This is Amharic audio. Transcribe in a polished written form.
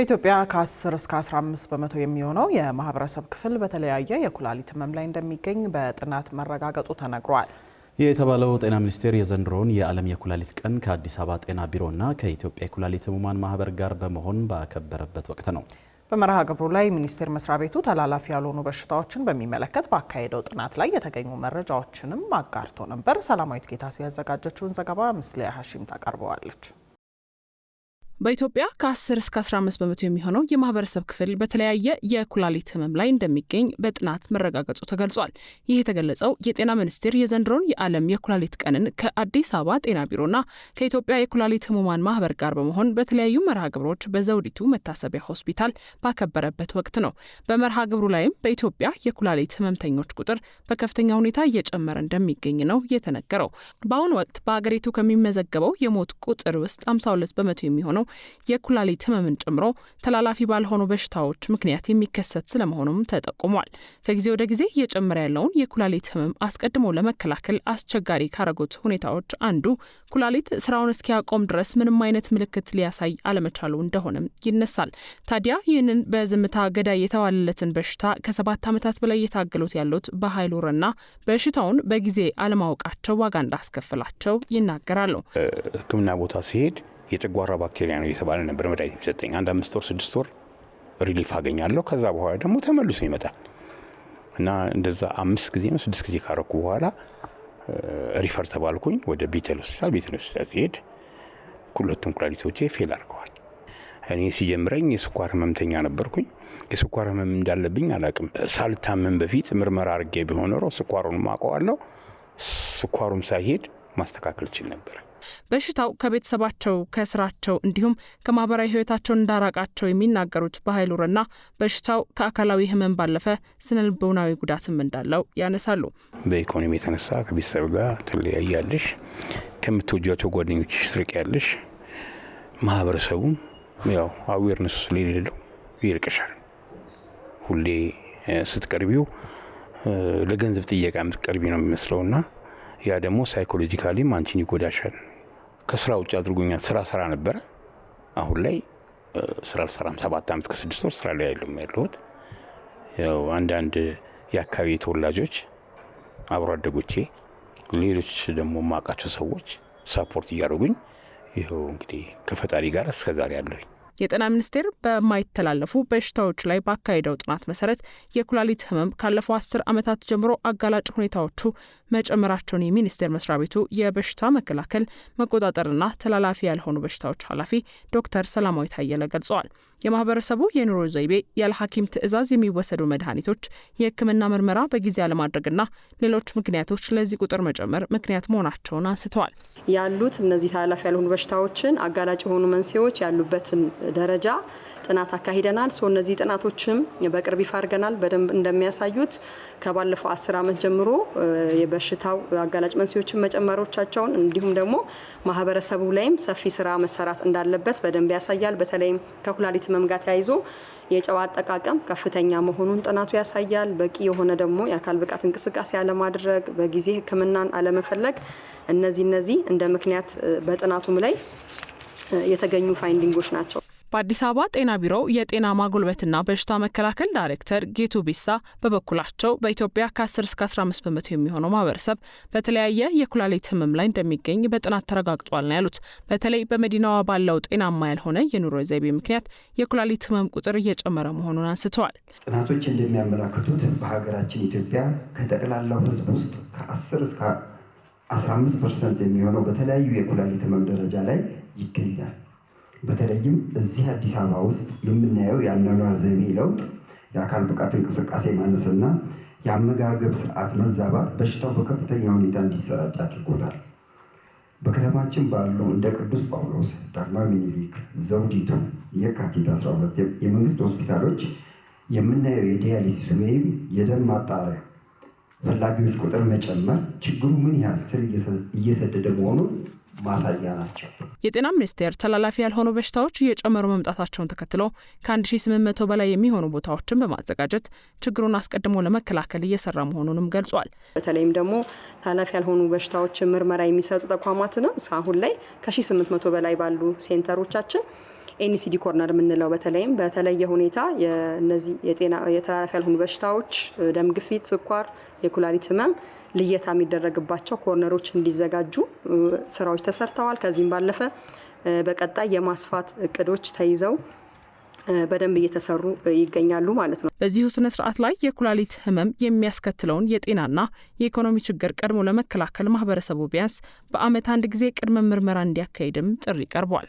በኢትዮጵያ ከ10 እስከ 15 በመቶ የሚሆነው የማህበረሰብ ክፍል በተለያየ የኩላሊት ህመም ላይ እንደሚገኝ በጥናት መረጋገጡ ተነግሯል። የተባለው ጤና ሚኒስቴር የዘንድሮውን የዓለም የኩላሊት ቀን ከአዲስ አበባ ጤና ቢሮና ከኢትዮጵያ የኩላሊት ህሙማን ማህበር ጋር በመሆን ባከበረበት ወቅት ነው። በመርሃ ግብሩ ላይ ሚኒስቴር መስሪያ ቤቱ ተላላፊ ያልሆኑ በሽታዎችን በሚመለከት ባካሄደው ጥናት ላይ የተገኙ መረጃዎችንም አጋርቶ ነበር። ሰላማዊት ጌታሱ ያዘጋጀችውን ዘገባ ምስለ ሀሺም ታቀርበዋለች። በኢትዮጵያ ከ10 እስከ 15 በመቶ የሚሆነው የማህበረሰብ ክፍል በተለያየ የኩላሊት ህመም ላይ እንደሚገኝ በጥናት መረጋገጡ ተገልጿል። ይህ የተገለጸው የጤና ሚኒስቴር የዘንድሮውን የዓለም የኩላሊት ቀንን ከአዲስ አበባ ጤና ቢሮና ከኢትዮጵያ የኩላሊት ህሙማን ማህበር ጋር በመሆን በተለያዩ መርሃ ግብሮች በዘውዲቱ መታሰቢያ ሆስፒታል ባከበረበት ወቅት ነው። በመርሃ ግብሩ ላይም በኢትዮጵያ የኩላሊት ህመምተኞች ቁጥር በከፍተኛ ሁኔታ እየጨመረ እንደሚገኝ ነው የተነገረው። በአሁኑ ወቅት በአገሪቱ ከሚመዘገበው የሞት ቁጥር ውስጥ 52 በመቶ የሚሆነው የኩላሊት ህመምን ጨምሮ ተላላፊ ባልሆኑ በሽታዎች ምክንያት የሚከሰት ስለመሆኑም ተጠቁሟል። ከጊዜ ወደ ጊዜ እየጨመረ ያለውን የኩላሊት ህመም አስቀድሞ ለመከላከል አስቸጋሪ ካረጉት ሁኔታዎች አንዱ ኩላሊት ስራውን እስኪያቆም ድረስ ምንም አይነት ምልክት ሊያሳይ አለመቻሉ እንደሆነም ይነሳል። ታዲያ ይህንን በዝምታ ገዳይ የተባለለትን በሽታ ከ7 ዓመታት በላይ የታገሉት ያሉት በኃይሉ ረና በሽታውን በጊዜ አለማወቃቸው ዋጋ እንዳስከፍላቸው ይናገራሉ። ሕክምና ቦታ ሲሄድ የጨጓራ ባክቴሪያ ነው የተባለ ነበር መድኃኒት የሚሰጠኝ። 5 ወር 6 ወር ሪሊፍ አገኛለሁ። ከዛ በኋላ ደግሞ ተመልሶ ይመጣል እና እንደዛ 5 ጊዜ ነው 6 ጊዜ ካረኩ በኋላ ሪፈር ተባልኩኝ ወደ ቤተል ሆስፒታል። ቤተል ሆስፒታል ሲሄድ ሁለቱም ኩላሊቶቼ ፌል አድርገዋል። እኔ ሲጀምረኝ የስኳር ህመምተኛ ነበርኩኝ። የስኳር ህመም እንዳለብኝ አላቅም። ሳልታመም በፊት ምርመራ አድርጌ ቢሆን ኖሮ ስኳሩን ማውቀዋለሁ። ስኳሩም ሳይሄድ ማስተካከል ይችል ነበር። በሽታው ከቤተሰባቸው ከስራቸው እንዲሁም ከማህበራዊ ህይወታቸው እንዳራቃቸው የሚናገሩት በኃይሉ ረና በሽታው ከአካላዊ ህመም ባለፈ ስነልቦናዊ ጉዳትም እንዳለው ያነሳሉ። በኢኮኖሚ የተነሳ ከቤተሰብ ጋር ትለያያለሽ፣ ከምትወጃቸው ጓደኞች ትርቂያለሽ። ማህበረሰቡም ያው አዌርነስ ስለሌለው ይርቅሻል። ሁሌ ስትቀርቢው ለገንዘብ ጥያቄ የምትቀርቢ ነው የሚመስለውና ያ ደግሞ ሳይኮሎጂካሊም አንቺን ይጎዳሻል። ከስራ ውጭ አድርጎኛል። ስራ ነበረ። አሁን ላይ ስራ አልሰራም። 7 ዓመት ከ6 ወር ስራ ላይ ያለሁት። ያው አንዳንድ የአካባቢ ተወላጆች አብሮ አደጎቼ፣ ሌሎች ደግሞ ማቃቸው ሰዎች ሳፖርት እያደረጉኝ ይኸው እንግዲህ ከፈጣሪ ጋር እስከዛሬ ያለሁኝ። የጤና ሚኒስቴር በማይተላለፉ በሽታዎች ላይ ባካሄደው ጥናት መሰረት የኩላሊት ህመም ካለፈው 10 ዓመታት ጀምሮ አጋላጭ ሁኔታዎቹ መጨመራቸውን የሚኒስቴር መስሪያ ቤቱ የበሽታ መከላከል መቆጣጠርና ተላላፊ ያልሆኑ በሽታዎች ኃላፊ ዶክተር ሰላማዊት አየለ ገልጸዋል። የማህበረሰቡ የኑሮ ዘይቤ፣ ያለ ሐኪም ትዕዛዝ የሚወሰዱ መድኃኒቶች፣ የህክምና ምርመራ በጊዜ አለማድረግና ሌሎች ምክንያቶች ለዚህ ቁጥር መጨመር ምክንያት መሆናቸውን አንስተዋል። ያሉት እነዚህ ተላላፊ ያልሆኑ በሽታዎችን አጋላጭ የሆኑ መንስኤዎች ያሉበትን ደረጃ ጥናት አካሂደናል። እነዚህ ጥናቶችም በቅርብ ይፋ አድርገናል። በደንብ እንደሚያሳዩት ከባለፈው 10 ዓመት ጀምሮ የበሽታው አጋላጭ መንስኤዎችን መጨመሮቻቸውን እንዲሁም ደግሞ ማህበረሰቡ ላይም ሰፊ ስራ መሰራት እንዳለበት በደንብ ያሳያል። በተለይም ከኩላሊት ህመም ጋር ተያይዞ የጨው አጠቃቀም ከፍተኛ መሆኑን ጥናቱ ያሳያል። በቂ የሆነ ደግሞ የአካል ብቃት እንቅስቃሴ አለማድረግ፣ በጊዜ ህክምናን አለመፈለግ፣ እነዚህ እንደ ምክንያት በጥናቱም ላይ የተገኙ ፋይንዲንጎች ናቸው። በአዲስ አበባ ጤና ቢሮ የጤና ማጎልበትና በሽታ መከላከል ዳይሬክተር ጌቱ ቢሳ በበኩላቸው በኢትዮጵያ ከ10 እስከ 15 በመቶ የሚሆነው ማህበረሰብ በተለያየ የኩላሊት ህመም ላይ እንደሚገኝ በጥናት ተረጋግጧል ነው ያሉት። በተለይ በመዲናዋ ባለው ጤናማ ያልሆነ የኑሮ ዘይቤ ምክንያት የኩላሊት ህመም ቁጥር እየጨመረ መሆኑን አንስተዋል። ጥናቶች እንደሚያመላክቱት በሀገራችን ኢትዮጵያ ከጠቅላላው ህዝብ ውስጥ ከ10 እስከ 15% የሚሆነው በተለያዩ የኩላሊት ህመም ደረጃ ላይ ይገኛል። በተለይም እዚህ አዲስ አበባ ውስጥ የምናየው የአኗኗር ዘይቤ ለውጥ፣ የአካል ብቃት እንቅስቃሴ ማነስና የአመጋገብ ስርዓት መዛባት በሽታው በከፍተኛ ሁኔታ እንዲሰራጭ አድርጎታል። በከተማችን ባሉ እንደ ቅዱስ ጳውሎስ፣ ዳግማዊ ምኒልክ፣ ዘውዲቱ፣ የካቲት 12 የመንግስት ሆስፒታሎች የምናየው የዲያሊሲስ ወይም የደም ማጣሪያ ፈላጊዎች ቁጥር መጨመር ችግሩ ምን ያህል ስር እየሰደደ መሆኑን ማሳያ ናቸው። የጤና ሚኒስቴር ተላላፊ ያልሆኑ በሽታዎች እየጨመሩ መምጣታቸውን ተከትሎ ከ1800 በላይ የሚሆኑ ቦታዎችን በማዘጋጀት ችግሩን አስቀድሞ ለመከላከል እየሰራ መሆኑንም ገልጿል። በተለይም ደግሞ ተላላፊ ያልሆኑ በሽታዎችን ምርመራ የሚሰጡ ተቋማትንም አሁን ላይ ከ1800 በላይ ባሉ ሴንተሮቻችን ኤንሲዲ ኮርነር የምንለው በተለይም በተለየ ሁኔታ የነዚህ የተላላፊ ያልሆኑ በሽታዎች ደም ግፊት፣ ስኳር፣ የኩላሊት ህመም ልየታ የሚደረግባቸው ኮርነሮች እንዲዘጋጁ ስራዎች ተሰርተዋል። ከዚህም ባለፈ በቀጣይ የማስፋት እቅዶች ተይዘው በደንብ እየተሰሩ ይገኛሉ ማለት ነው። በዚሁ ስነ ስርዓት ላይ የኩላሊት ህመም የሚያስከትለውን የጤናና የኢኮኖሚ ችግር ቀድሞ ለመከላከል ማህበረሰቡ ቢያንስ በአመት አንድ ጊዜ ቅድመ ምርመራ እንዲያካሂድም ጥሪ ቀርቧል።